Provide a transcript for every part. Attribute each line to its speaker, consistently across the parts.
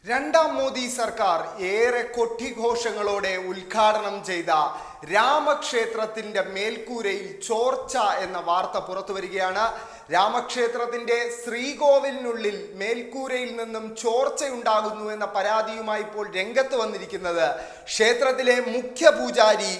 Speaker 1: രണ്ടാം മോദി സർക്കാർ ഏറെ കൊട്ടിഘോഷങ്ങളോടെ ഉദ്ഘാടനം ചെയ്ത രാമക്ഷേത്രത്തിന്റെ മേൽക്കൂരയിൽ ചോർച്ച എന്ന വാർത്ത പുറത്തു വരികയാണ്. രാമക്ഷേത്രത്തിന്റെ ശ്രീകോവിലിനുള്ളിൽ മേൽക്കൂരയിൽ നിന്നും ചോർച്ചയുണ്ടാകുന്നു എന്ന പരാതിയുമായി ഇപ്പോൾ രംഗത്ത് വന്നിരിക്കുന്നത് ക്ഷേത്രത്തിലെ മുഖ്യ പൂജാരി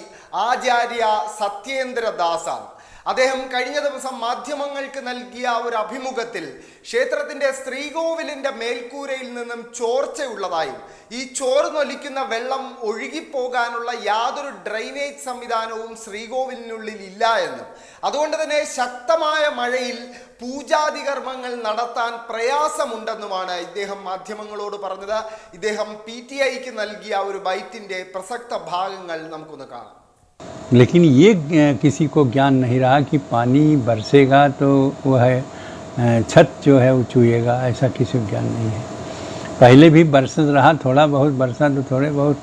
Speaker 1: ആചാര്യ സത്യേന്ദ്രദാസാണ്. അദ്ദേഹം കഴിഞ്ഞ ദിവസം മാധ്യമങ്ങൾക്ക് നൽകിയ ഒരു അഭിമുഖത്തിൽ ക്ഷേത്രത്തിന്റെ ശ്രീകോവിലിന്റെ മേൽക്കൂരയിൽ നിന്നും ചോർച്ചയുള്ളതായും ഈ ചോർന്നൊലിക്കുന്ന വെള്ളം ഒഴുകിപ്പോകാനുള്ള യാതൊരു ഡ്രെയിനേജ് സംവിധാനവും ശ്രീകോവിലിനുള്ളിൽ ഇല്ല എന്നും അതുകൊണ്ട് തന്നെ ശക്തമായ മഴയിൽ പൂജാതി കർമ്മങ്ങൾ നടത്താൻ പ്രയാസമുണ്ടെന്നുമാണ് ഇദ്ദേഹം മാധ്യമങ്ങളോട് പറഞ്ഞത്. ഇദ്ദേഹം PTIക്ക് നൽകിയ ഒരു ബൈറ്റിന്റെ പ്രസക്ത ഭാഗങ്ങൾ നമുക്കൊന്ന് കാണാം.
Speaker 2: लेकिन ये किसी को ज्ञान नहीं रहा कि पानी बरसेगा तो वह छत जो है वो चूएगा, ऐसा किसी को ज्ञान नहीं है. पहले भी बरस रहा, थोड़ा बहुत बरसा तो थोड़े बहुत,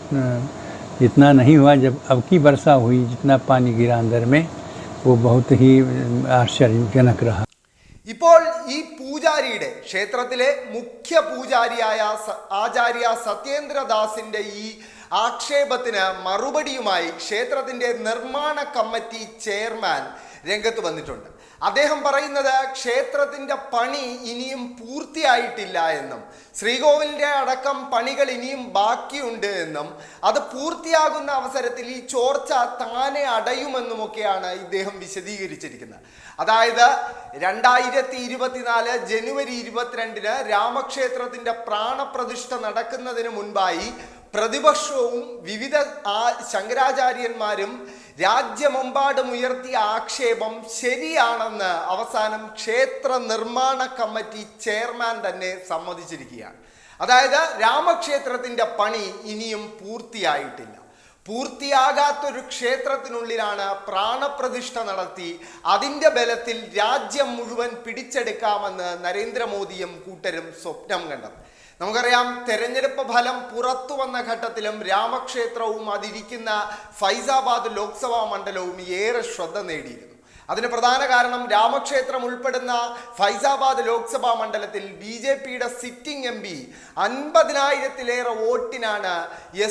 Speaker 2: इतना नहीं हुआ. जब अब की वर्षा हुई, जितना पानी गिरा अंदर में, वो बहुत ही आश्चर्यजनक रहा.
Speaker 1: ഇപ്പോൾ ഈ പൂജാരിയുടെ ക്ഷേത്രത്തിലെ മുഖ്യ പൂജാരിയായ ആചാര്യ സത്യേന്ദ്രദാസിന്റെ ഈ ആക്ഷേപത്തിന് മറുപടിയുമായി ക്ഷേത്രത്തിന്റെ നിർമ്മാണ കമ്മിറ്റി ചെയർമാൻ രംഗത്ത് വന്നിട്ടുണ്ട്. അദ്ദേഹം പറയുന്നത് ക്ഷേത്രത്തിന്റെ പണി ഇനിയും പൂർത്തിയായിട്ടില്ല എന്നും ശ്രീകോവിലിന്റെ അടക്കം പണികൾ ഇനിയും ബാക്കിയുണ്ട് എന്നും അത് പൂർത്തിയാകുന്ന അവസരത്തിൽ ഈ ചോർച്ച താനെ അടയുമെന്നുമൊക്കെയാണ് ഇദ്ദേഹം വിശദീകരിച്ചിരിക്കുന്നത്. അതായത് 2024 ജനുവരി 22 രാമക്ഷേത്രത്തിന്റെ പ്രാണപ്രതിഷ്ഠ നടക്കുന്നതിന് മുൻപായി പ്രതിപക്ഷവും വിവിധ ശങ്കരാചാര്യന്മാരും രാജ്യമെമ്പാടും ഉയർത്തിയ ആക്ഷേപം ശരിയാണെന്ന് അവസാനം ക്ഷേത്ര നിർമ്മാണ കമ്മിറ്റി ചെയർമാൻ തന്നെ സമ്മതിച്ചിരിക്കുകയാണ്. അതായത് രാമക്ഷേത്രത്തിന്റെ പണി ഇനിയും പൂർത്തിയായിട്ടില്ല. പൂർത്തിയാകാത്തൊരു ക്ഷേത്രത്തിനുള്ളിലാണ് പ്രാണപ്രതിഷ്ഠ നടത്തി അതിൻ്റെ ബലത്തിൽ രാജ്യം മുഴുവൻ പിടിച്ചെടുക്കാമെന്ന് നരേന്ദ്രമോദിയും കൂട്ടരും സ്വപ്നം കണ്ടത്. നമുക്കറിയാം, തെരഞ്ഞെടുപ്പ് ഫലം പുറത്തു വന്ന ഘട്ടത്തിലും രാമക്ഷേത്രവും അതിരിക്കുന്ന ഫൈസാബാദ് ലോക്സഭാ മണ്ഡലവും ഏറെ ശ്രദ്ധ നേടിയിരുന്നു. അതിന് പ്രധാന കാരണം രാമക്ഷേത്രം ഉൾപ്പെടുന്ന ഫൈസാബാദ് ലോക്സഭാ മണ്ഡലത്തിൽ BJPയുടെ സിറ്റിംഗ് MP 50,000-ലേറെ വോട്ടിനാണ്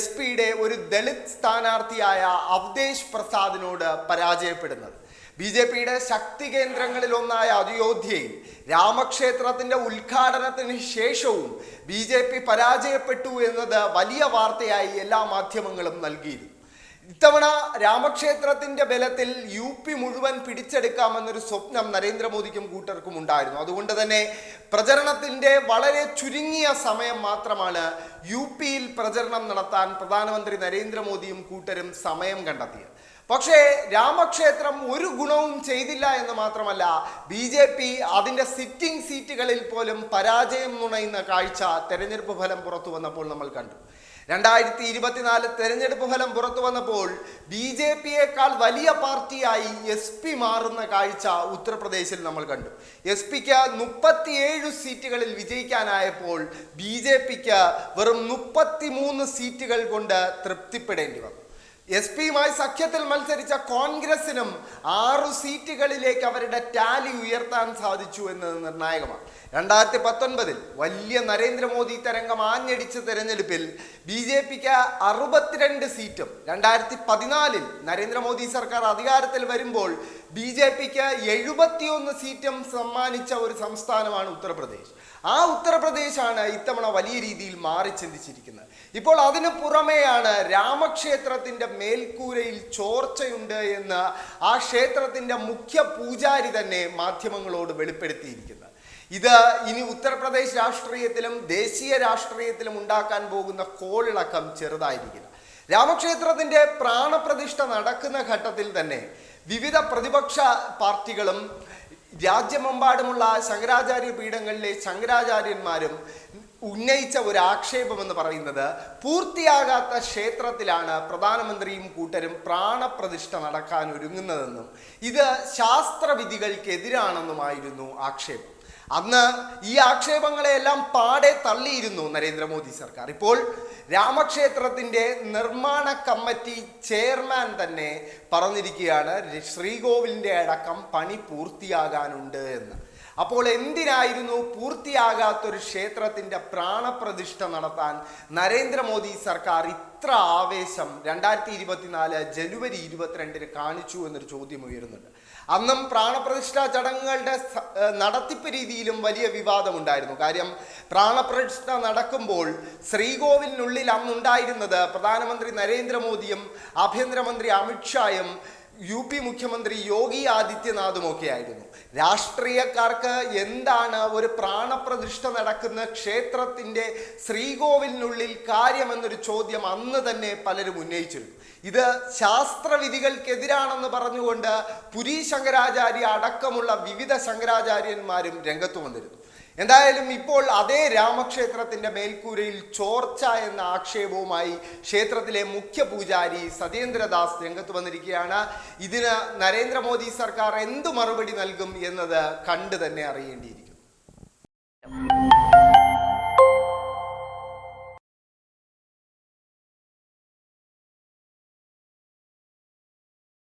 Speaker 1: SP-യുടെ ഒരു ദളിത് സ്ഥാനാർത്ഥിയായ അവധേഷ് പ്രസാദിനോട് പരാജയപ്പെടുന്നത്. BJPയുടെ ശക്തി കേന്ദ്രങ്ങളിലൊന്നായ അയോധ്യയിൽ രാമക്ഷേത്രത്തിന്റെ ഉദ്ഘാടനത്തിന് ശേഷവും BJP പരാജയപ്പെട്ടു എന്നത് വലിയ വാർത്തയായി എല്ലാ മാധ്യമങ്ങളും നൽകിയിരുന്നു. ഇത്തവണ രാമക്ഷേത്രത്തിന്റെ ബലത്തിൽ UP മുഴുവൻ പിടിച്ചെടുക്കാമെന്നൊരു സ്വപ്നം നരേന്ദ്രമോദിക്കും കൂട്ടർക്കും ഉണ്ടായിരുന്നു. അതുകൊണ്ട് തന്നെ പ്രചരണത്തിന്റെ വളരെ ചുരുങ്ങിയ സമയം മാത്രമാണ് UPയിൽ പ്രചരണം നടത്താൻ പ്രധാനമന്ത്രി നരേന്ദ്രമോദിയും കൂട്ടരും സമയം കണ്ടെത്തിയത്. പക്ഷേ രാമക്ഷേത്രം ഒരു ഗുണവും ചെയ്തില്ല എന്ന് മാത്രമല്ല, BJP അതിൻ്റെ സിറ്റിംഗ് സീറ്റുകളിൽ പോലും പരാജയം നുണയുന്ന കാഴ്ച തെരഞ്ഞെടുപ്പ് ഫലം പുറത്തു വന്നപ്പോൾ നമ്മൾ കണ്ടു. 2024 തെരഞ്ഞെടുപ്പ് ഫലം പുറത്തു വന്നപ്പോൾ BJPയേക്കാൾ വലിയ പാർട്ടിയായി SP മാറുന്ന കാഴ്ച ഉത്തർപ്രദേശിൽ നമ്മൾ കണ്ടു. SP-ക്ക് 37 സീറ്റുകളിൽ വിജയിക്കാനായപ്പോൾ BJPക്ക് വെറും 33 സീറ്റുകൾ കൊണ്ട് തൃപ്തിപ്പെടേണ്ടി വന്നു. SP-യുമായി സഖ്യത്തിൽ മത്സരിച്ച കോൺഗ്രസിനും 6 സീറ്റുകളിലേക്ക് അവരുടെ ടാലി ഉയർത്താൻ സാധിച്ചു എന്നത് നിർണായകമാണ്. 2019 വലിയ നരേന്ദ്രമോദി തരംഗം ആഞ്ഞടിച്ച തെരഞ്ഞെടുപ്പിൽ BJPക്ക് 62 സീറ്റും 2014 നരേന്ദ്രമോദി സർക്കാർ അധികാരത്തിൽ വരുമ്പോൾ BJPക്ക് 71 സീറ്റും സമ്മാനിച്ച ഒരു സംസ്ഥാനമാണ് ഉത്തർപ്രദേശ്. ആ ഉത്തർപ്രദേശാണ് ഇത്തവണ വലിയ രീതിയിൽ മാറി ചിന്തിച്ചിരിക്കുന്നത്. ഇപ്പോൾ അതിനു പുറമെയാണ് രാമക്ഷേത്രത്തിന്റെ മേൽക്കൂരയിൽ ചോർച്ചയുണ്ട് എന്ന് ആ ക്ഷേത്രത്തിന്റെ മുഖ്യ പൂജാരി തന്നെ മാധ്യമങ്ങളോട് വെളിപ്പെടുത്തിയിരിക്കുന്നത്. ഇത് ഇനി ഉത്തർപ്രദേശ് രാഷ്ട്രീയത്തിലും ദേശീയ രാഷ്ട്രീയത്തിലും ഉണ്ടാക്കാൻ പോകുന്ന കോളിളക്കം ചെറുതായിരിക്കില്ല. രാമക്ഷേത്രത്തിന്റെ പ്രാണപ്രതിഷ്ഠ നടക്കുന്ന ഘട്ടത്തിൽ തന്നെ വിവിധ പ്രതിപക്ഷ പാർട്ടികളും രാജ്യമെമ്പാടുമുള്ള ശങ്കരാചാര്യ പീഠങ്ങളിലെ ശങ്കരാചാര്യന്മാരും ഉന്നയിച്ച ഒരു ആക്ഷേപം എന്ന് പറയുന്നത് പൂർത്തിയാകാത്ത ക്ഷേത്രത്തിലാണ് പ്രധാനമന്ത്രിയും കൂട്ടരും പ്രാണപ്രതിഷ്ഠ നടക്കാൻ ഒരുങ്ങുന്നതെന്നും ഇത് ശാസ്ത്രവിധികൾക്കെതിരാണെന്നുമായിരുന്നു ആക്ഷേപം. അന്ന് ഈ ആക്ഷേപങ്ങളെല്ലാം പാടെ തള്ളിയിരുന്നു നരേന്ദ്രമോദി സർക്കാർ. ഇപ്പോൾ രാമക്ഷേത്രത്തിന്റെ നിർമ്മാണ കമ്മിറ്റി ചെയർമാൻ തന്നെ പറഞ്ഞിരിക്കുകയാണ് ശ്രീകോവിലിന്റെ അടക്കം പണി പൂർത്തിയാകാനുണ്ട് എന്ന്. അപ്പോൾ എന്തിനായിരുന്നു പൂർത്തിയാകാത്തൊരു ക്ഷേത്രത്തിൻ്റെ പ്രാണപ്രതിഷ്ഠ നടത്താൻ നരേന്ദ്രമോദി സർക്കാർ ഇത്ര ആവേശം 2024 ജനുവരി 22 കാണിച്ചു എന്നൊരു ചോദ്യം ഉയരുന്നുണ്ട്. അന്നും പ്രാണപ്രതിഷ്ഠാ ചടങ്ങുകളുടെ നടത്തിപ്പ് രീതിയിലും വലിയ വിവാദമുണ്ടായിരുന്നു. കാര്യം പ്രാണപ്രതിഷ്ഠ നടക്കുമ്പോൾ ശ്രീകോവിലിനുള്ളിൽ അന്നുണ്ടായിരുന്നത് പ്രധാനമന്ത്രി നരേന്ദ്രമോദിയും ആഭ്യന്തരമന്ത്രി അമിത്ഷായും UP മുഖ്യമന്ത്രി യോഗി ആദിത്യനാഥും ഒക്കെ ആയിരുന്നു. രാഷ്ട്രീയക്കാർക്ക് എന്താണ് ഒരു പ്രാണപ്രതിഷ്ഠ നടക്കുന്ന ക്ഷേത്രത്തിൻ്റെ ശ്രീകോവിലിനുള്ളിൽ കാര്യമെന്നൊരു ചോദ്യം അന്ന് തന്നെ പലരും ഉന്നയിച്ചിരുന്നു. ഇത് ശാസ്ത്രവിധികൾക്കെതിരാണെന്ന് പറഞ്ഞുകൊണ്ട് പുരി ശങ്കരാചാര്യ അടക്കമുള്ള വിവിധ ശങ്കരാചാര്യന്മാരും രംഗത്ത് വന്നിരുന്നു. എന്തായാലും ഇപ്പോൾ അതേ രാമക്ഷേത്രത്തിൻ്റെ മേൽക്കൂരയിൽ ചോർച്ച എന്ന ആക്ഷേപവുമായി ക്ഷേത്രത്തിലെ മുഖ്യ പൂജാരി സത്യേന്ദ്രദാസ് രംഗത്ത് വന്നിരിക്കുകയാണ്. ഇതിന് നരേന്ദ്രമോദി സർക്കാർ എന്തു മറുപടി നൽകും എന്നത് കണ്ടു തന്നെ അറിയേണ്ടിയിരിക്കും.